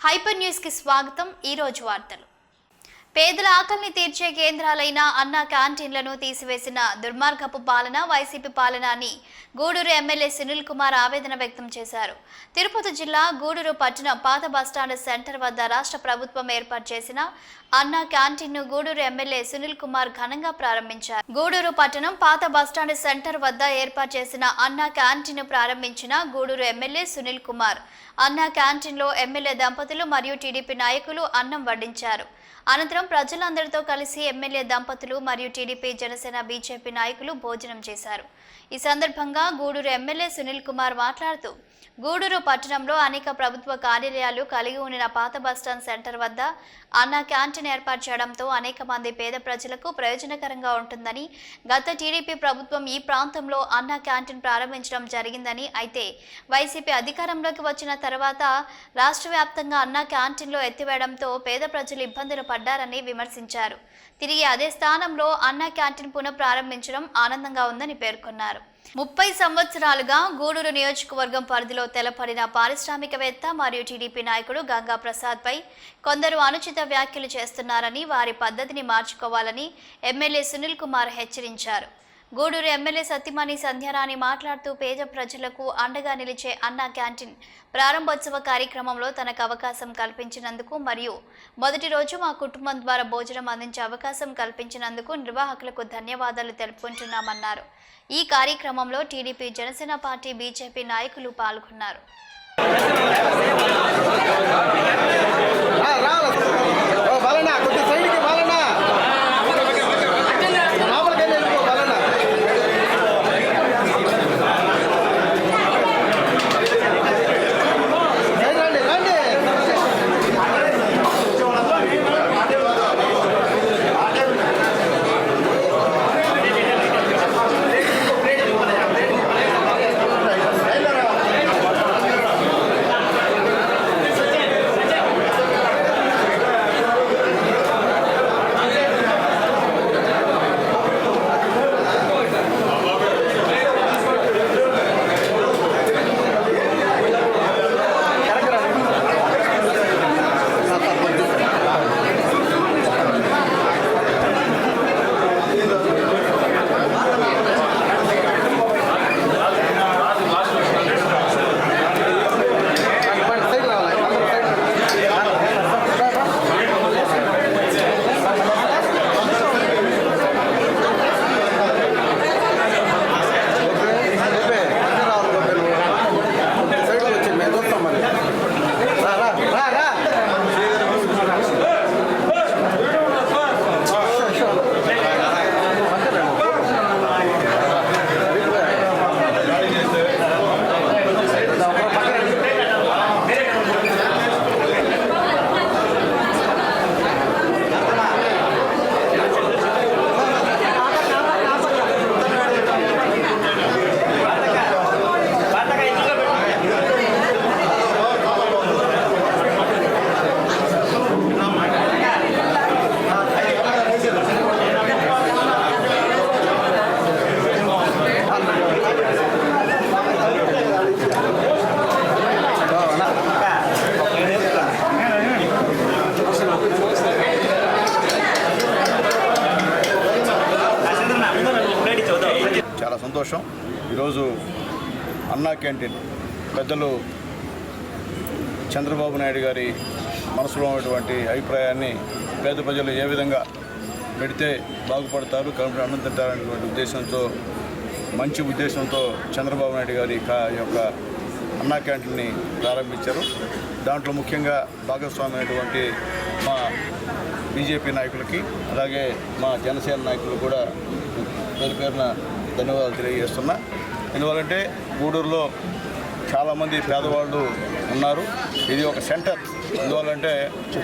Hyper news కి స్వాగతం। ఈ రోజు వార్తలు। పేదల ఆకలిని తీర్చే కేంద్రాలైన అన్న క్యాంటీన్లను తీసివేసిన దుర్మార్గపు పాలన వైసీపీ పాలన అని గూడూరు ఎమ్మెల్యే సునీల్ కుమార్ ఆవేదన వ్యక్తం చేశారు। తిరుపతి జిల్లా గూడూరు పట్టణం పాత బస్టాండ్ సెంటర్ వద్ద రాష్ట్ర ప్రభుత్వం ఏర్పాటు చేసిన అన్న క్యాంటీన్ను గూడూరు ఎమ్మెల్యే సునీల్ కుమార్ ఘనంగా ప్రారంభించారు। గూడూరు పట్టణం పాత బస్టాండ్ సెంటర్ వద్ద ఏర్పాటు చేసిన అన్న క్యాంటీన్ను ప్రారంభించిన గూడూరు ఎమ్మెల్యే సునీల్ కుమార్ అన్న క్యాంటీన్లో ఎమ్మెల్యే దంపతులు మరియు టీడీపీ నాయకులు అన్నం వడ్డించారు। అనంతరం ప్రజలందరితో కలిసి ఎమ్మెల్యే దంపతులు మరియు టీడీపీ జనసేన బీజేపీ నాయకులు భోజనం చేశారు। ఈ సందర్భంగా గూడూరు ఎమ్మెల్యే సునీల్ కుమార్ మాట్లాడుతూ గూడూరు పట్టణంలో అనేక ప్రభుత్వ కార్యాలయాలు కలిగి ఉన్న పాత బస్టాండ్ సెంటర్ వద్ద అన్న క్యాంటీన్ ఏర్పాటు చేయడంతో అనేక మంది పేద ప్రజలకు ప్రయోజనకరంగా ఉంటుందని, గత టీడీపీ ప్రభుత్వం ఈ ప్రాంతంలో అన్న క్యాంటీన్ ప్రారంభించడం జరిగిందని, అయితే వైసీపీ అధికారంలోకి వచ్చిన తర్వాత రాష్ట్ర వ్యాప్తంగా అన్న క్యాంటీన్లో ఎత్తివేయడంతో పేద ప్రజలు ఇబ్బందులు పడ్డారని విమర్శించారు। తిరిగి అదే స్థానంలో అన్న క్యాంటీన్ పునః ప్రారంభించడం ఆనందంగా ఉందని పేర్కొన్నారు। 30 సంవత్సరాలుగా గూడూరు నియోజకవర్గం పరిధిలో తెలపడిన పారిశ్రామికవేత్త మరియు టీడీపీ నాయకుడు గంగా ప్రసాద్ పై కొందరు అనుచిత వ్యాఖ్యలు చేస్తున్నారని, వారి పద్ధతిని మార్చుకోవాలని ఎమ్మెల్యే సునీల్ కుమార్ హెచ్చరించారు। గూడూరు ఎమ్మెల్యే సత్యమణి సంధ్యారాణి మాట్లాడుతూ పేద ప్రజలకు అండగా నిలిచే అన్న క్యాంటీన్ ప్రారంభోత్సవ కార్యక్రమంలో తనకు అవకాశం కల్పించినందుకు మరియు మొదటి రోజు మా కుటుంబం ద్వారా భోజనం అందించే అవకాశం కల్పించినందుకు నిర్వాహకులకు ధన్యవాదాలు తెలుపుకుంటున్నామన్నారు। ఈ కార్యక్రమంలో టీడీపీ, జనసేన పార్టీ, బీజేపీ నాయకులు పాల్గొన్నారు। సంతోషం। ఈరోజు అన్నా క్యాంటీన్ పెద్దలు చంద్రబాబు నాయుడు గారి మనసులో ఉన్నటువంటి అభిప్రాయాన్ని పేద ప్రజలు ఏ విధంగా పెడితే బాగుపడతారు, కడుపున అన్నం తింటారనేటువంటి ఉద్దేశంతో, మంచి ఉద్దేశంతో చంద్రబాబు నాయుడు గారి యొక్క అన్నా క్యాంటీన్ని ప్రారంభించారు। దాంట్లో ముఖ్యంగా భాగస్వామి అయినటువంటి మా బీజేపీ నాయకులకి, అలాగే మా జనసేన నాయకులు కూడా పేరు పేరున ధన్యవాదాలు తెలియజేస్తున్నా। ఎందువల్లంటే గూడూరులో చాలామంది పేదవాళ్ళు ఉన్నారు। ఇది ఒక సెంటర్, ఎందువల్లంటే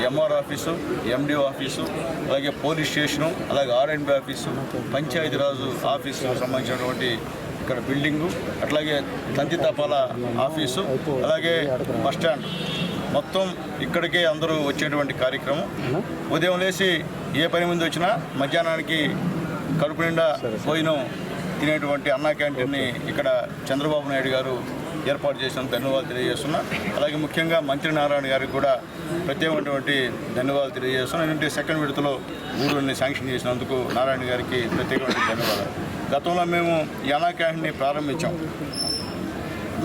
ఎంఆర్ ఆఫీసు, ఎండిఓ ఆఫీసు, అలాగే పోలీస్ స్టేషను, అలాగే ఆర్ఎండ్బి ఆఫీసు, పంచాయతీరాజు ఆఫీసు సంబంధించినటువంటి ఇక్కడ బిల్డింగు, అట్లాగే తంతి తపాల ఆఫీసు, అలాగే బస్టాండ్ మొత్తం ఇక్కడికే అందరూ వచ్చేటువంటి కార్యక్రమం। ఉదయం లేచి ఏ పని ముందు వచ్చినా మధ్యాహ్నానికి కడుపు నిండా భోజనం తినేటువంటి అన్నా క్యాంటీన్ని ఇక్కడ చంద్రబాబు నాయుడు గారు ఏర్పాటు చేసినందుకు ధన్యవాదాలు తెలియజేస్తున్నా. అలాగే ముఖ్యంగా మంత్రి నారాయణ గారికి కూడా ప్రత్యేకమైనటువంటి ధన్యవాదాలు తెలియజేస్తున్నాను. ఎందుకంటే సెకండ్ విడతలో గూడూరుని శాంక్షన్ చేసినందుకు నారాయణ గారికి ప్రత్యేకమైన ధన్యవాదాలు. గతంలో మేము ఈ అన్నా క్యాంటీన్ని ప్రారంభించాం.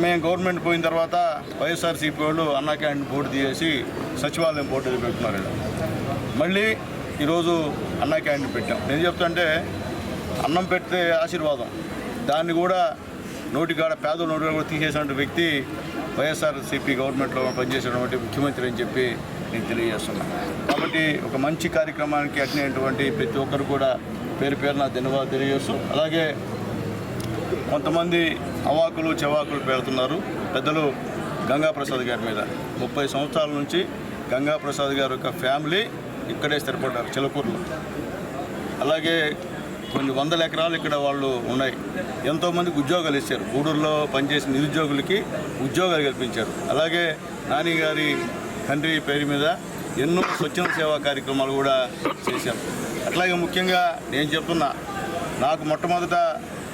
మేము గవర్నమెంట్ పోయిన తర్వాత వైఎస్ఆర్సీపీ వాళ్ళు అన్నా క్యాంటీన్ బోర్డు తీసేసి సచివాలయం బోర్డు పెట్టుకున్నారు. మళ్ళీ ఈరోజు అన్నా క్యాంటీన్ పెట్టాం. నేను చెప్తుంటే అన్నం పెడితే ఆశీర్వాదం, దాన్ని కూడా నోటికాడ పేదల నోటికాడ కూడా తీసేసినటువంటి వ్యక్తి వైఎస్ఆర్సీపీ గవర్నమెంట్లో పనిచేసినటువంటి ముఖ్యమంత్రి అని చెప్పి నేను తెలియజేస్తున్నాను. కాబట్టి ఒక మంచి కార్యక్రమానికి అటెండ్ ప్రతి ఒక్కరు కూడా పేరు పేరున ధన్యవాదాలు తెలియజేస్తూ, అలాగే కొంతమంది అవాకులు చెవాకులు పెడుతున్నారు పెద్దలు గంగాప్రసాద్ గారి మీద. 30 సంవత్సరాల నుంచి గంగాప్రసాద్ గారి యొక్క ఫ్యామిలీ ఇక్కడే స్థిరపడ్డారు చిలకూరులో. అలాగే కొన్ని వందల ఎకరాలు ఇక్కడ వాళ్ళు ఉన్నాయి. ఎంతోమందికి ఉద్యోగాలు ఇచ్చారు. గూడూరులో పనిచేసిన నిరుద్యోగులకి ఉద్యోగాలు కల్పించారు. అలాగే నాని గారి తండ్రి పేరు మీద ఎన్నో స్వచ్ఛంద సేవా కార్యక్రమాలు కూడా చేశారు. అట్లాగే ముఖ్యంగా నేను చెప్తున్నా, నాకు మొట్టమొదట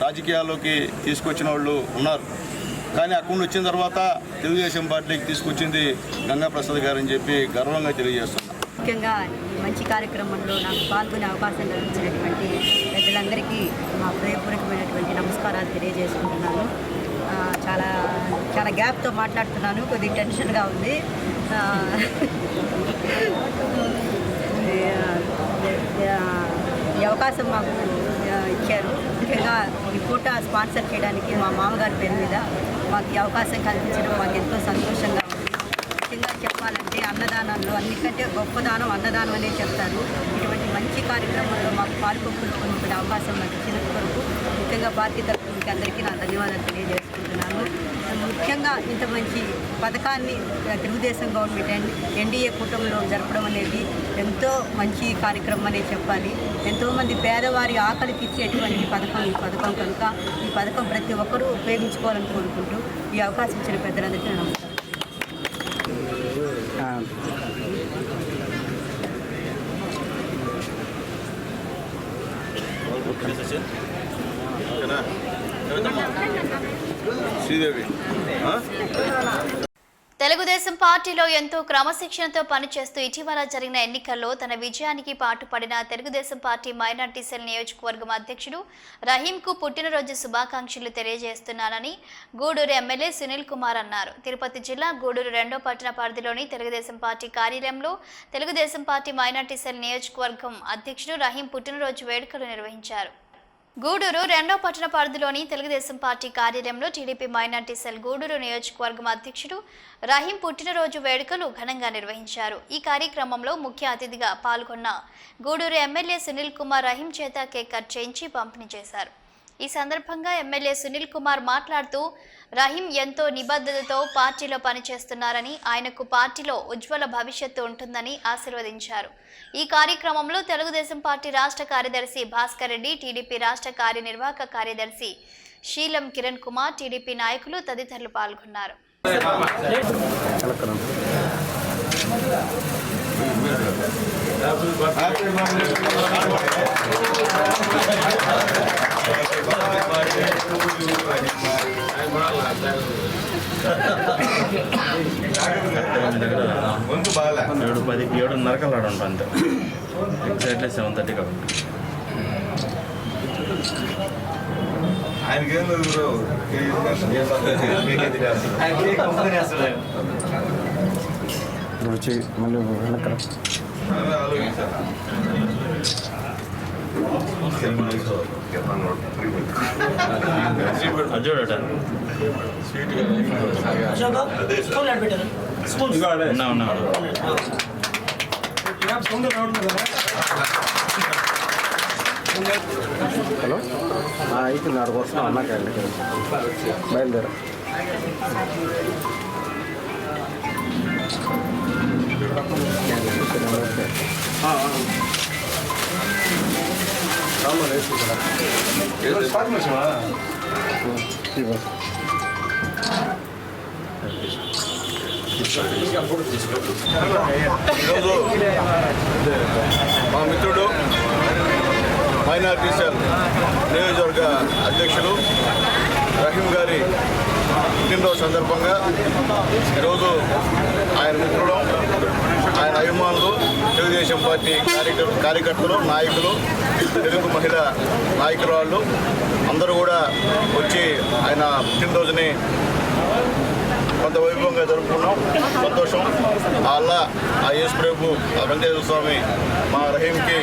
రాజకీయాల్లోకి తీసుకొచ్చిన వాళ్ళు ఉన్నారు, కానీ అక్కడ వచ్చిన తర్వాత తెలుగుదేశం పార్టీకి తీసుకొచ్చింది గంగాప్రసాద్ గారు అని చెప్పి గర్వంగా తెలియజేస్తున్నాను. ముఖ్యంగా మంచి కార్యక్రమంలో నాకు పాల్గొనే అవకాశం లభించినటువంటి పెద్దలందరికీ మా హృదయపూర్వకమైనటువంటి నమస్కారాలు తెలియజేసుకుంటున్నాను. చాలా చాలా గ్యాప్తో మాట్లాడుతున్నాను, కొద్దిగా టెన్షన్గా ఉంది. ఈ అవకాశం మాకు ఇచ్చారు. ముఖ్యంగా ఈ ఫోటో స్పాన్సర్ చేయడానికి మా మామగారి పేరు మీద మాకు ఈ అవకాశం కల్పించడం మాకు ఎంతో సంతోషంగా ఉంది. ముఖ్యంగా చెప్పాలంటే అన్నదానంలో అన్నికంటే గొప్ప దానం అన్నదానం అనే చెప్తారు. ఇటువంటి మంచి కార్యక్రమంలో మాకు పాల్గొనుకునే అవకాశం నాకు ఇచ్చినందుకు కొరకు ముఖ్యంగా పార్టీ తరఫున మీకు అందరికీ నా ధన్యవాదాలు తెలియజేసుకుంటున్నాను. ముఖ్యంగా ఇంత మంచి పథకాన్ని తెలుగుదేశం గవర్నమెంట్ ఎన్డీఏ కూటమిలో జరపడం అనేది ఎంతో మంచి కార్యక్రమం అనే చెప్పాలి. ఎంతోమంది పేదవారి ఆకలి తీర్చేటువంటి ఈ పథకం కనుక ఈ పథకం ప్రతి ఒక్కరూ ఉపయోగించుకోవాలని కోరుకుంటూ ఈ అవకాశం ఇచ్చిన పెద్దలందరికీ నమస్కారం. శ్రీదేవి తెలుగుదేశం పార్టీలో ఎంతో క్రమశిక్షణతో పనిచేస్తూ ఇటీవల జరిగిన ఎన్నికల్లో తన విజయానికి పాటుపడిన తెలుగుదేశం పార్టీ మైనార్టీ సెల్ నియోజకవర్గం అధ్యక్షుడు రహీంకు పుట్టినరోజు శుభాకాంక్షలు తెలియజేస్తున్నానని గూడూరు ఎమ్మెల్యే సునీల్ కుమార్ అన్నారు. తిరుపతి జిల్లా గూడూరు 2వ పట్టణ పరిధిలోని తెలుగుదేశం పార్టీ కార్యాలయంలో తెలుగుదేశం పార్టీ మైనార్టీ సెల్ నియోజకవర్గం అధ్యక్షుడు రహీం పుట్టినరోజు వేడుకలు నిర్వహించారు. గూడూరు 2వ పట్టణ పరిధిలోని తెలుగుదేశం పార్టీ కార్యాలయంలో టీడీపీ మైనార్టీ సెల్ గూడూరు నియోజకవర్గం అధ్యక్షుడు రహీం పుట్టినరోజు వేడుకలు ఘనంగా నిర్వహించారు. ఈ కార్యక్రమంలో ముఖ్య అతిథిగా పాల్గొన్న గూడూరు ఎమ్మెల్యే సునీల్ కుమార్ రహీం చేత కేక్ కట్ చేయించి పంపిణీ చేశారు. ఈ సందర్భంగా ఎమ్మెల్యే సునీల్ కుమార్ మాట్లాడుతూ రహీం ఎంతో నిబద్ధతతో పార్టీలో పనిచేస్తున్నారని, ఆయనకు పార్టీలో ఉజ్వల భవిష్యత్తు ఉంటుందని ఆశీర్వదించారు. ఈ కార్యక్రమంలో తెలుగుదేశం పార్టీ రాష్ట్ర కార్యదర్శి భాస్కర్ రెడ్డి, టీడీపీ రాష్ట్ర కార్యనిర్వాహక కార్యదర్శి శీలం కిరణ్ కుమార్, టీడీపీ నాయకులు తదితరులు పాల్గొన్నారు. ఏడు 7:30 కల్లా అంతే, ఎగ్జాక్ట్లీ 7:30 కాబట్టి. ఆయనకేం వచ్చి మళ్ళీ వెనక అజోడట ఉన్నాడు. హలో అయిపోయింది. ఆడికి వస్తున్నాం అన్నాక బయలుదేరా. ఈరోజు మా మిత్రుడు మైనార్టీ సెల్ నియోజకవర్గ అధ్యక్షులు రహీం గారి పుట్టినరోజు సందర్భంగా ఈరోజు ఆయన మిత్రులు, ఆయన అభిమానులు, తెలుగుదేశం పార్టీ కార్యకర్తలు, నాయకులు, తెలుగు మహిళా నాయకురాళ్ళు అందరూ కూడా వచ్చి ఆయన పుట్టినరోజుని కొంత వైభవంగా జరుపుకున్నాం. సంతోషం. అల్లా, ఆ యేసు ప్రభు, ఆ వెంకటేశ్వర స్వామి మా రహీంకి,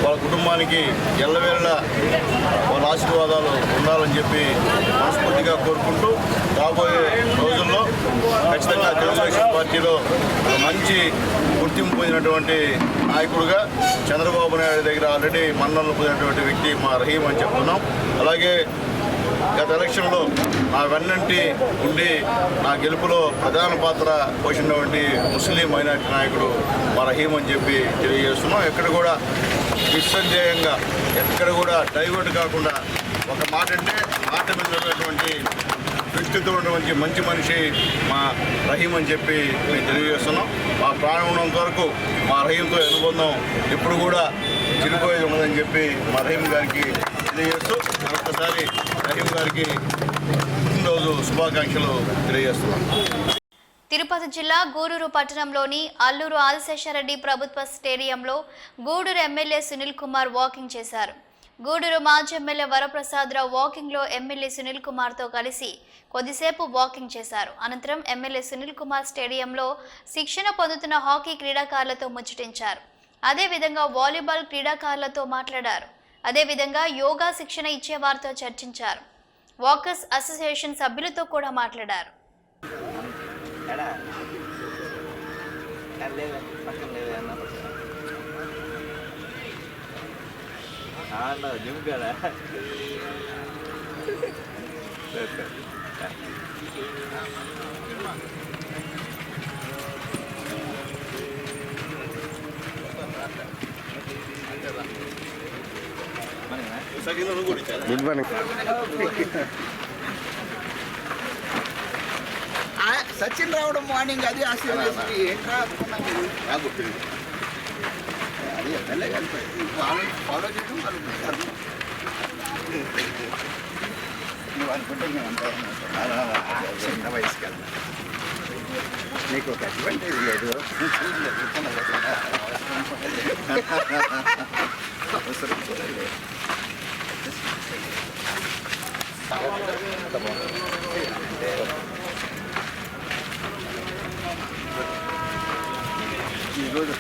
వాళ్ళ కుటుంబానికి ఎల్లవేళ వాళ్ళ ఆశీర్వాదాలు ఉండాలని చెప్పి మనస్ఫూర్తిగా కోరుకుంటూ, రాబోయే రోజుల్లో ఖచ్చితంగా తెలుగుదేశం పార్టీలో మంచి గుర్తింపు పొందినటువంటి నాయకుడుగా చంద్రబాబు నాయుడు దగ్గర ఆల్రెడీ మన్ననలు పొందినటువంటి వ్యక్తి మా రహీం అని చెప్తున్నాం. అలాగే గత ఎలక్షన్లో నా వెన్నంటి ఉండి నా గెలుపులో ప్రధాన పాత్ర పోషించినటువంటి ముస్లిం మైనార్టీ నాయకుడు మా రహీం అని చెప్పి తెలియజేస్తున్నాం. ఎక్కడ కూడా నిస్సందేహంగా, ఎక్కడ కూడా డైవర్ట్ కాకుండా ఒక మాట అంటే మాట మీద ఉన్నటువంటి వ్యక్తిత్వం ఉన్నటువంటి మంచి మనిషి మా రహీం అని చెప్పి మేము తెలియజేస్తున్నాం. మా ప్రాణం ఉన్నంత వరకు మా రహీంతో అనుబంధం ఎప్పుడు కూడా చిరిపోయేది ఉన్నదని చెప్పి మా రహీం గారికి తెలియజేస్తూ మరొకసారి రహీం గారికి పుట్టినరోజు శుభాకాంక్షలు తెలియజేస్తున్నాం. తిరుపతి జిల్లా గూడూరు పట్టణంలోని అల్లూరు ఆదిశేషారెడ్డి ప్రభుత్వ స్టేడియంలో గూడూరు ఎమ్మెల్యే సునీల్ కుమార్ వాకింగ్ చేశారు. గూడూరు మాజీ ఎమ్మెల్యే వరప్రసాదరావు వాకింగ్లో ఎమ్మెల్యే సునీల్ కుమార్తో కలిసి కొద్దిసేపు వాకింగ్ చేశారు. అనంతరం ఎమ్మెల్యే సునీల్ కుమార్ స్టేడియంలో శిక్షణ పొందుతున్న హాకీ క్రీడాకారులతో ముచ్చటించారు. అదేవిధంగా వాలీబాల్ క్రీడాకారులతో మాట్లాడారు. అదేవిధంగా యోగా శిక్షణ ఇచ్చే వారితో చర్చించారు. వాకర్స్ అసోసియేషన్ సభ్యులతో కూడా మాట్లాడారు. Good morning. సచిన్ రావడం మార్నింగ్ అది ఆశీర్వాదం ఏంట్రా నాకు అది ఎమ్మెల్యే ఫాలో చేయడం వాళ్ళు నువ్వు అనుకుంటే మేమంతా చిన్న వయసుకి వెళ్తాం. నీకు ఒక అడ్వాంటేజ్ లేదు. అవసరం కూడా లేదు. ఈరోజు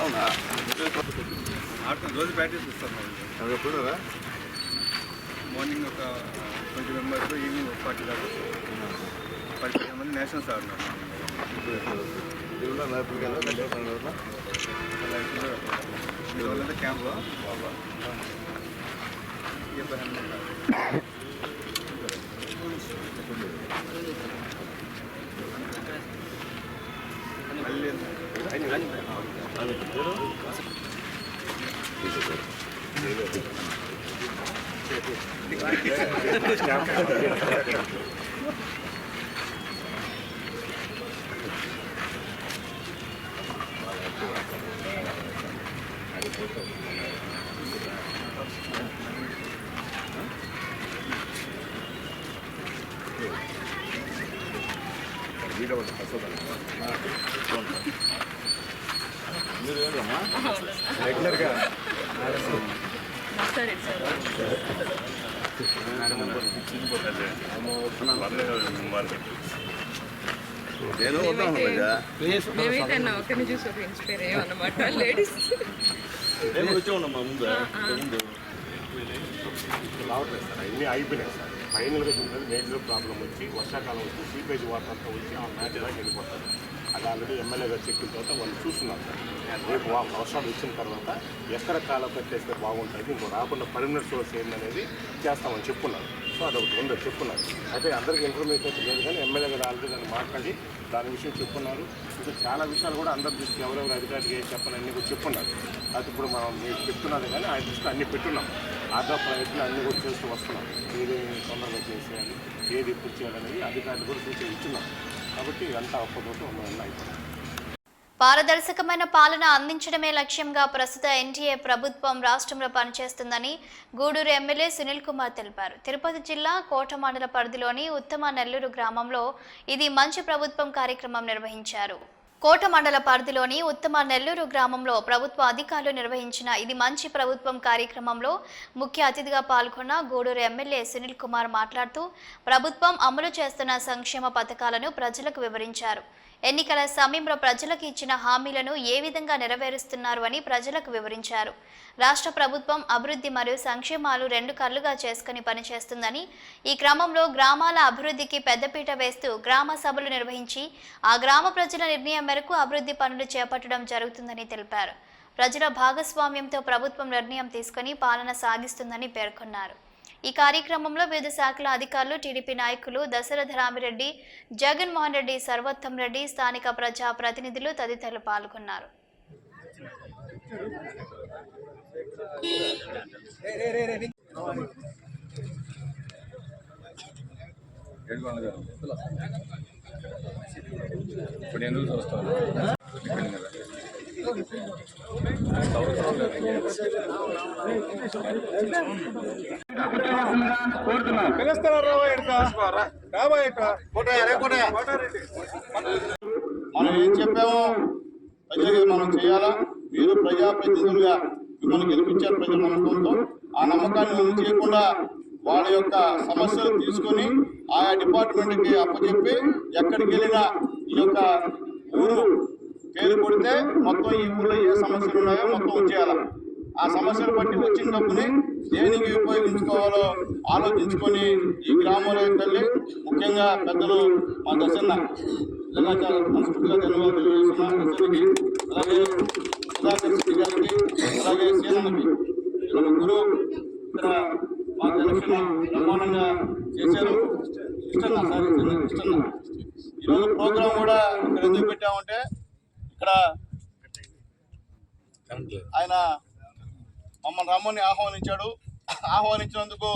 అవునా రోజు ప్రాక్టీస్ ఇస్తాను. ఎప్పుడు మార్నింగ్ ఒక 20 మెంబర్స్, ఈవినింగ్ ఒక 40 దాకా 15 మంది నేషనల్స్ ఆడినారు. క్యాంప్ రెగ్యులర్గా మేమైతే ఒకరిని చూసి ఒక ఇన్స్పైర్ అయ్యామన్నమాట. లేడీస్ వచ్చామమ్మా ముందు రావట్లేదు సార్, అన్నీ అయిపోయినాయి సార్. ఫైనల్గా చూడండి, మేజర్ ప్రాబ్లం వచ్చి వర్షాకాలం వచ్చి సీపేజ్ వాటర్ అంతా వచ్చి ఆ మ్యాచ్ దాకా వెళ్ళిపోతారు. అది ఆల్రెడీ ఎమ్మెల్యే గారు చెప్పిన తర్వాత వాళ్ళు చూస్తున్నారు సార్. రేపు వర్షాలు వచ్చిన తర్వాత ఎక్కడ కాలం కట్టేస్తే బాగుంటుంది, ఇంకో రాకుండా పర్మనెంట్ సోర్స్ ఏందనేది చేస్తామని చెప్పున్నారు. సో అదొకటి ఉందో చెప్పున్నారు. అయితే అందరికీ ఇన్ఫర్మేషన్ అయితే లేదు, కానీ ఎమ్మెల్యే గారు ఆల్రెడీ దాన్ని మాట్లాడి దాని విషయం చెప్పున్నారు. ఇంకా చాలా విషయాలు కూడా అందరి దృష్టికి ఎవరెవరు అధికారికి చెప్పాలని అన్నీ కూడా చెప్పున్నారు. అది ఇప్పుడు మనం మీరు చెప్తున్నారు, కానీ ఆయన దృష్టిలో అన్నీ పెట్టున్నాం. ఆదా ప్రయత్నం అన్నీ కూడా చేస్తూ వస్తున్నాం. ఏది తొందరగా చేసేయాలి, ఏది ఇప్పుడు చేయాలనేది అధికారులు కూడా సూచన ఇచ్చున్నాం. కాబట్టి ఇదంతా ఒక్కతోటి అయిపోయింది. పారదర్శకమైన పాలన అందించడమే లక్ష్యంగా ప్రస్తుత ఎన్డీఏ ప్రభుత్వం రాష్ట్రంలో పనిచేస్తుందని గూడూరు ఎమ్మెల్యే సునీల్ కుమార్ తెలిపారు. తిరుపతి జిల్లా కోట మండల పరిధిలోని ఉత్తమ నెల్లూరు గ్రామంలో ఇది మంచి ప్రభుత్వం కార్యక్రమం నిర్వహించారు. కోట మండల పరిధిలోని ఉత్తమ నెల్లూరు గ్రామంలో ప్రభుత్వ అధికారులు నిర్వహించిన ఇది మంచి ప్రభుత్వం కార్యక్రమంలో ముఖ్య అతిథిగా పాల్గొన్న గూడూరు ఎమ్మెల్యే సునీల్ కుమార్ మాట్లాడుతూ ప్రభుత్వం అమలు చేస్తున్న సంక్షేమ పథకాలను ప్రజలకు వివరించారు. ఎన్నికల సమయంలో ప్రజలకు ఇచ్చిన హామీలను ఏ విధంగా నెరవేరుస్తున్నారు అని ప్రజలకు వివరించారు. రాష్ట్ర ప్రభుత్వం అభివృద్ధి మరియు సంక్షేమాలు రెండు కళ్ళుగా చేసుకుని పనిచేస్తుందని, ఈ క్రమంలో గ్రామాల అభివృద్ధికి పెద్దపీట వేస్తూ గ్రామ సభలు నిర్వహించి ఆ గ్రామ ప్రజల నిర్ణయం మేరకు అభివృద్ధి పనులు చేపట్టడం జరుగుతుందని తెలిపారు. ప్రజల భాగస్వామ్యంతో ప్రభుత్వం నిర్ణయం తీసుకుని పాలన సాగిస్తుందని పేర్కొన్నారు. ఈ కార్యక్రమంలో వివిధ శాఖల అధికారులు, టీడీపీ నాయకులు దశరథ రామిరెడ్డి, జగన్మోహన్ రెడ్డి, సర్వోత్తం రెడ్డి, స్థానిక ప్రజా ప్రతినిధులు తదితరులు పాల్గొన్నారు. మనం ఏం చెప్పామో ప్రజలకి మనం చేయాలా. మీరు ప్రజాప్రతినిధులుగా మిమ్మల్ని గెలిపించారు ప్రజల నమ్మకంతో. ఆ నమ్మకాన్ని మనం చేయకుండా వాళ్ళ యొక్క సమస్యలు తీసుకొని ఆయా డిపార్ట్మెంట్కి అప్పచెప్పి ఎక్కడికి వెళ్ళినా ఈ యొక్క ఊరు పేరు కొడితే మొత్తం ఈ ఊళ్ళో ఏ సమస్యలు ఉన్నాయో మొత్తం వచ్చేయాలి. ఆ సమస్యలు బట్టి వచ్చిన డబ్బుని దేనికి ఉపయోగించుకోవాలో ఆలోచించుకొని ఈ గ్రామంలోకి వెళ్ళి ముఖ్యంగా పెద్దలు మా దశన్న నిజంగా చాలా మనస్ఫూర్తిగా ధన్యవాదాలు తెలియజేస్తున్నాను. అలాగే సుధాకర్ రెడ్డి గారికి, అలాగే సీనన్నకి, ముగ్గురు ఇక్కడ మా ఎలక్షన్ బ్రహ్మాండంగా చేశారు. ఇష్టన్న ఈరోజు ప్రోగ్రాం కూడా ఇక్కడ ఎందుకు పెట్టామంటే ఇక్కడ ఆయన మమ్మల్ని రమ్మని ఆహ్వానించినందుకు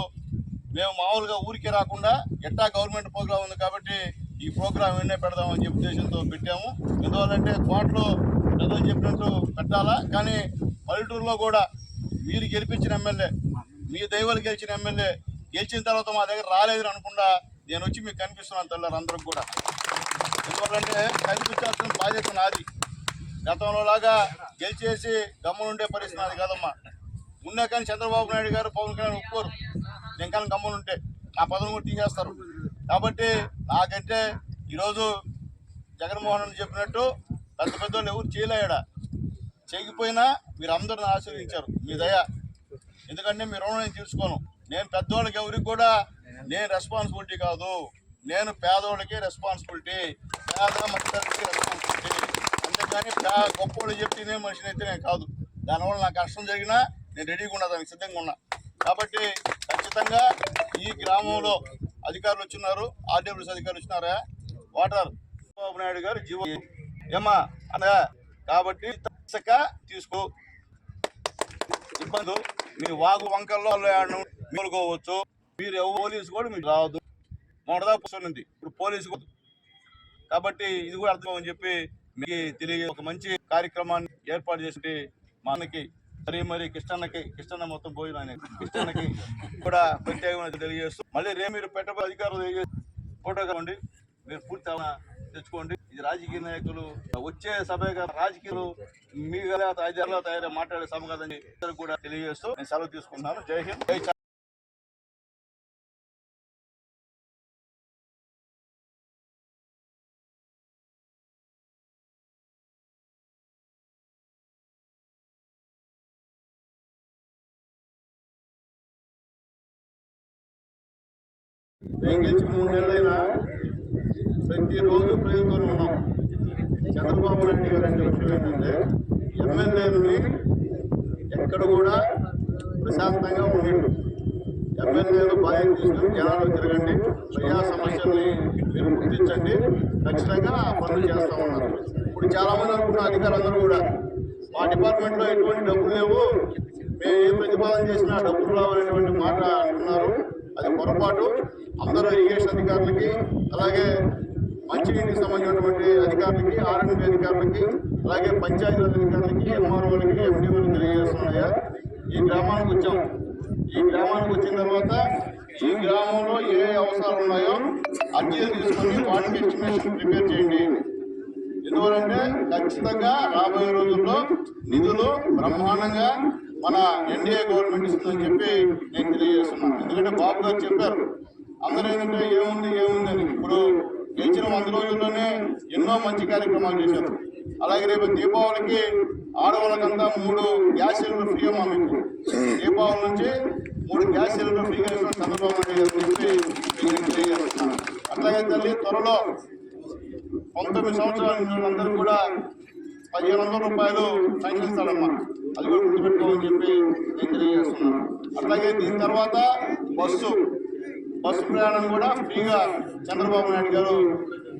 మేము మామూలుగా ఊరికే రాకుండా ఎట్టా గవర్నమెంట్ ప్రోగ్రాం ఉంది కాబట్టి ఈ ప్రోగ్రాం వెంటనే పెడదామని చెప్పి ఉద్దేశంతో పెట్టాము. ఎందువల్లంటే కోటలో పెద్దలు చెప్పినట్టు పెట్టాలా, కానీ పల్లెటూరులో కూడా మీరు గెలిపించిన ఎమ్మెల్యే, మీ దైవాలు గెలిచిన ఎమ్మెల్యే గెలిచిన తర్వాత మా దగ్గర రాలేదని అనుకుండా నేను వచ్చి మీకు కనిపిస్తున్నాను తెల్లారు అందరికి కూడా. ఎందువల్లంటే కనిపించాల్సిన బాధ్యత నాది. గతంలో లాగా గెలిచేసి గమ్మునుండే పరిస్థితి నాది కాదమ్మా. ఉన్నా కానీ చంద్రబాబు నాయుడు గారు, పవన్ కళ్యాణ్ ఒప్పుకోరు. నేను కానీ గమ్మునుంటే నా పదవులు కూడా తీసేస్తారు. కాబట్టి నాకంటే ఈరోజు జగన్మోహన్ రెడ్డి చెప్పినట్టు పెద్ద పెద్దోళ్ళు ఎవరు చేయలేడా, చేయకపోయినా మీరు అందరిని ఆశీర్వదించారు. మీ దయ, ఎందుకంటే మీ రుణం నేను తీర్చుకోను. నేను పెద్దోళ్ళకి ఎవరికి కూడా నేను రెస్పాన్సిబిలిటీ కాదు, నేను పేదోళ్ళకి రెస్పాన్సిబిలిటీ, పేద మధ్యతరగతికి రెస్పాన్సిబిలిటీ. అంతేగాని గొప్పవాళ్ళు చెప్తేనే మనిషిని అయితే నేను కాదు. దానివల్ల నాకు కష్టం జరిగినా నేను రెడీగా ఉన్నా, దానికి సిద్ధంగా ఉన్నా. కాబట్టి ఖచ్చితంగా ఈ గ్రామంలో అధికారులు వచ్చినారు, ఆర్డబ్ల్యూఎస్ అధికారులు వచ్చినారా, వాటర్ చంద్రబాబు నాయుడు గారు జీవో ఏమా అన్నా కాబట్టి తీసుకో. ఇబ్బంది మీ వాగు వంకల్లో మేలుకోవచ్చు. మీరు పోలీసు కూడా మీకు రావద్దు. మొదటిదా ఉంది, ఇప్పుడు పోలీసు. కాబట్టి ఇది కూడా అర్థమని చెప్పి మీకు తెలియ ఒక మంచి కార్యక్రమాన్ని ఏర్పాటు చేసి మనకి మరి కృష్ణన్న మొత్తం పోయిన కృష్ణన్నకి కూడా ప్రత్యేకమైన తెలియజేస్తూ మళ్ళీ మీరు పెట్టబోయే అధికారులు ఫోటో కావండి, మీరు పూర్తి తెచ్చుకోండి. ఇది రాజకీయ నాయకులు వచ్చే సభ రాజకీయాలు మీ రాజ్యాల్లో తయారై మాట్లాడే సభ కదని కూడా తెలియజేస్తూ నేను సెలవు తీసుకుంటున్నాను. జై హింద్, జై చంద్రబాబు. నేను గెలిచి 3 నెలలైనా ప్రతిరోజు ప్రజలతోనే ఉన్నాం. చంద్రబాబు నాయుడు గారు అంటే విషయం ఏంటంటే ఎమ్మెల్యేలని ఎక్కడ కూడా ప్రశాంతంగా ఉండేట్టు, ఎమ్మెల్యేలు బాధ్యత తీసుకుని జనాలు తిరగండి, ప్రజా సమస్యల్ని మీరు గుర్తించండి, ఖచ్చితంగా పనులు చేస్తూ ఉన్నారు. ఇప్పుడు చాలామంది అనుకున్న అధికారులందరూ కూడా మా డిపార్ట్మెంట్లో ఎటువంటి డబ్బులు లేవు, మేము ఏ ప్రతిపాదన చేసినా డబ్బులు రావాలనేటువంటి మాట అంటున్నారు. అది పొరపాటు. అందరూ ఇరిగేషన్ అధికారులకి, అలాగే మంచినీటికి సంబంధించినటువంటి అధికారులకి, ఆర్ఎండ్బి అధికారులకి, అలాగే పంచాయతీ అధికారులకి, ఎంఆర్ఓలకి, ఎండిఓలకి తెలియజేస్తున్నాయా, ఈ గ్రామానికి వచ్చాం. ఈ గ్రామానికి వచ్చిన తర్వాత ఈ గ్రామంలో ఏ అవసరాలు ఉన్నాయో అర్జీలు తీసుకొని వాటికి ఎస్టిమేషన్ ప్రిపేర్ చేయండి. ఎందువలంటే ఖచ్చితంగా రాబోయే రోజుల్లో నిధులు బ్రహ్మాండంగా మన ఎన్డీఏ గవర్నమెంట్ ఇస్తుందని చెప్పి నేను తెలియజేస్తున్నాను. ఎందుకంటే బాబు గారు చెప్పారు అందరూ ఏంటంటే ఏముంది అని. ఇప్పుడు గెలిచిన 100 రోజుల్లోనే ఎన్నో మంచి కార్యక్రమాలు చేశారు. అలాగే రేపు దీపావళికి ఆడవాళ్ళకంతా 3 గ్యాస్ సిలిండర్ ఫ్రీ అమ్మా మీకు. దీపావళి నుంచి 3 గ్యాస్ సిలిండర్ ఫ్రీగా ఇస్తున్న చంద్రబాబు నాయుడు గారు చెప్పి నేను తెలియజేస్తున్నాను. అట్లాగే తల్లి త్వరలో 19 సంవత్సరాల అందరూ కూడా 1500 రూపాయలు శాంక్షన్ ఇస్తాడమ్మా. అది కూడా గుర్తుపెట్టుకోమని చెప్పి నేను తెలియజేస్తున్నాను. అట్లాగే దీని తర్వాత బస్సు ప్రయాణం కూడా ఫ్రీగా చంద్రబాబు నాయుడు గారు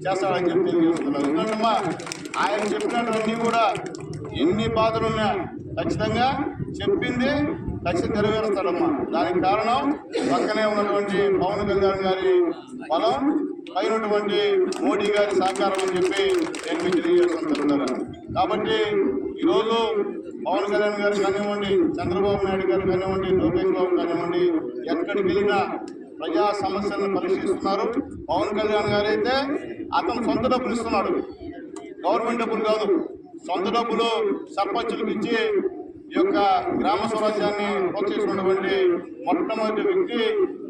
చేస్తాడని చెప్పి తెలియజేస్తున్నారు. ఎందుకంటమ్మా ఆయన చెప్పినటువంటి కూడా ఎన్ని బాధలున్నా ఖచ్చితంగా చెప్పింది ఖచ్చితంగా నెరవేరుస్తాడమ్మా. దానికి కారణం పక్కనే ఉన్నటువంటి పవన్ కళ్యాణ్ గారి బలం, పైనటువంటి మోడీ గారి సహకారం అని చెప్పి నేను మీకు తెలియజేస్తున్నాను. కాబట్టి ఈరోజు పవన్ కళ్యాణ్ గారు కానివ్వండి, చంద్రబాబు నాయుడు గారు కానివ్వండి, లోకేష్ బాబు కానివ్వండి, ఎక్కడికి వెళ్ళినా ప్రజా సమస్యలను పరిశీలిస్తున్నారు. పవన్ కళ్యాణ్ గారు అయితే అతను సొంత డబ్బులు ఇస్తున్నాడు, గవర్నమెంట్ డబ్బులు కాదు. సొంత డబ్బులు సర్పంచులకు ఇచ్చి ఈ యొక్క గ్రామ స్వరాజ్యాన్ని ప్రోత్సహిస్తున్నటువంటి మొట్టమొదటి వ్యక్తి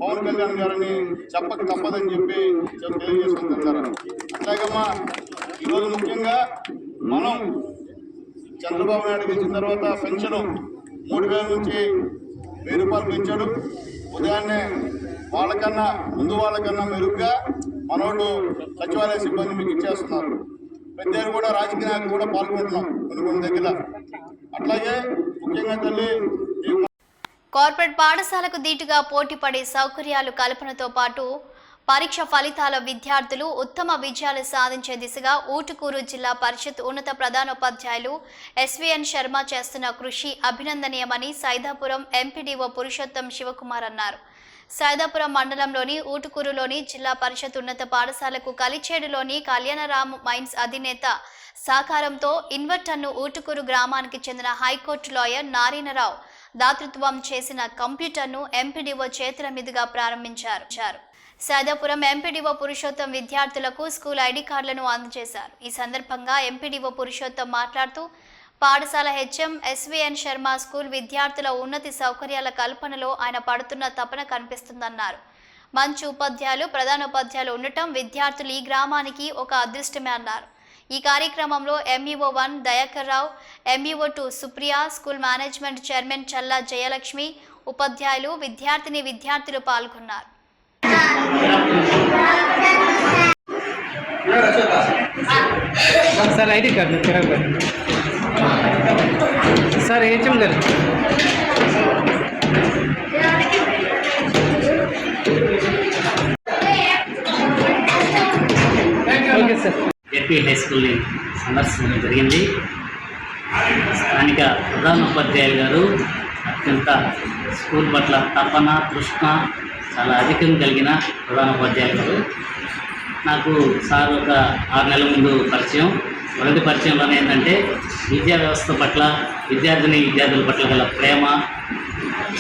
పవన్ కళ్యాణ్ గారిని చెప్పక తప్పదని చెప్పి తెలియజేసుకుంటున్నారు. అట్లాగమ్మా ఈరోజు ముఖ్యంగా మనం చంద్రబాబు నాయుడు గెలిచిన తర్వాత పెన్షన్ 3000 నుంచి 1000 రూపాయలు పెంచాడు. ఉదయాన్నే ముందు వాళ్ళకన్నా మెరుగ్గా మనోళ్ళు సచివాలయ సిబ్బంది మీకు ఇచ్చేస్తున్నారు. పెద్దలు కూడా రాజకీయ నాయకులు కూడా పాల్గొంటున్నాం కొన్ని దగ్గర. అట్లాగే ముఖ్యంగా తల్లి కార్పొరేట్ పాఠశాలకు దీటుగా పోటీపడే సౌకర్యాలు కల్పనతో పాటు పరీక్ష ఫలితాల విద్యార్థులు ఉత్తమ విజయాలు సాధించే దిశగా ఊటుకూరు జిల్లా పరిషత్ ఉన్నత ప్రధానోపాధ్యాయులు ఎస్వీఎన్ శర్మ చేస్తున్న కృషి అభినందనీయమని సైదాపురం ఎంపీడీఓ పురుషోత్తం శివకుమార్ అన్నారు. సైదాపురం మండలంలోని ఊటుకూరులోని జిల్లా పరిషత్ ఉన్నత పాఠశాలకు కలిచేడులోని కళ్యాణరామ్ మైన్స్ అధినేత సహకారంతో ఇన్వర్టర్ను ఊటుకూరు గ్రామానికి చెందిన హైకోర్టు లాయర్ నారాయణరావు దాతృత్వం చేసిన కంప్యూటర్ను ఎంపీడీఓ చేతుల మీదుగా ప్రారంభించారు. సైదాపురం ఎంపీడీఓ పురుషోత్తం విద్యార్థులకు స్కూల్ ఐడి కార్డులను అందజేశారు. ఈ సందర్భంగా ఎంపీడీఓ పురుషోత్తం మాట్లాడుతూ పాఠశాల హెచ్ఎం ఎస్వీఎన్ శర్మ స్కూల్ విద్యార్థుల ఉన్నతి సౌకర్యాల కల్పనలో ఆయన పడుతున్న తపన కనిపిస్తుందన్నారు. మంచి ఉపాధ్యాయులు, ప్రధానోపాధ్యాయులు ఉండటం విద్యార్థులు ఈ గ్రామానికి ఒక అదృష్టమే అన్నారు. ఈ కార్యక్రమంలో MEO 1 Dayakar Rao, MEO 2 Supriya, school management chairman Challa Jayalakshmi, ఉపాధ్యాయులు, విద్యార్థులు పాల్గొన్నారు. Sir ID card sir HM గారు ఓకే సార్. ఏపీ హై స్కూల్ని సందర్శించడం జరిగింది. స్థానిక ప్రధానోపాధ్యాయులు గారు అత్యంత స్కూల్ పట్ల తపన, తృష్ణ చాలా అధికం కలిగిన ప్రధానోపాధ్యాయులు గారు. నాకు సార్ ఒక 6 నెలల ముందు పరిచయం. మొదటి పరిచయంలోనే ఏంటంటే విద్యా వ్యవస్థ పట్ల, విద్యార్థుల పట్ల గల ప్రేమ,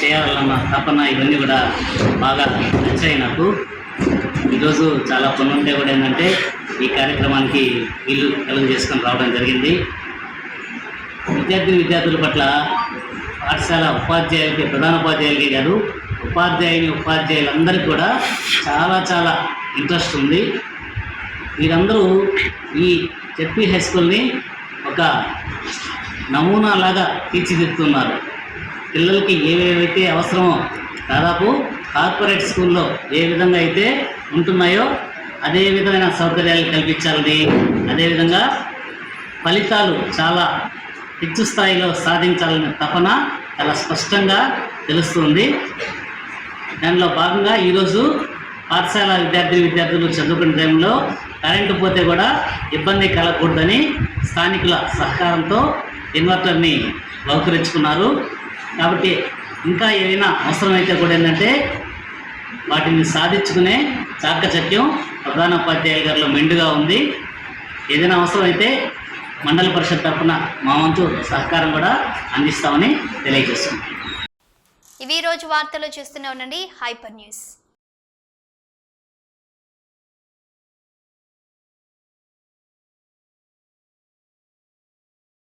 చేయాలన్న తపన ఇవన్నీ కూడా బాగా నచ్చాయి నాకు. ఈరోజు చాలా పని ఉంటే కూడా ఏంటంటే ఈ కార్యక్రమానికి వీళ్ళు కలుగు చేసుకొని రావడం జరిగింది. విద్యార్థుల పట్ల పాఠశాల ఉపాధ్యాయులకి, ప్రధానోపాధ్యాయులకి కాదు, ఉపాధ్యాయులందరికీ కూడా చాలా ఇంట్రెస్ట్ ఉంది. వీరందరూ ఈ జెడ్పీ హై స్కూల్ని ఒక నమూనా లాగా తీర్చిదిద్దుతున్నారు. పిల్లలకి ఏవేవైతే అవసరమో దాదాపు కార్పొరేట్ స్కూల్లో ఏ విధంగా అయితే ఉంటున్నాయో అదే విధమైన సౌకర్యాలు కల్పించాలని, అదేవిధంగా ఫలితాలు చాలా హెచ్చు స్థాయిలో సాధించాలనే తపన చాలా స్పష్టంగా తెలుస్తుంది. దానిలో భాగంగా ఈరోజు పాఠశాల విద్యార్థులు చదువుకునే టైంలో కరెంటు పోతే కూడా ఇబ్బంది కలగకూడదని స్థానికుల సహకారంతో ఇన్వర్టర్ని బహుకరించుకున్నారు. కాబట్టి ఇంకా ఏదైనా అవసరమైతే కూడా ఏంటంటే వాటిని సాధించుకునే చాకచక్యం ప్రధానోపాధ్యాయుల గారిలో మెండుగా ఉంది. ఏదైనా అవసరమైతే మండల పరిషత్ తరఫున మా వంతు సహకారం కూడా అందిస్తామని తెలియజేస్తున్నాం. ఇవి రోజు వార్తలు చూస్తూనే ఉండండి హైపర్ న్యూస్.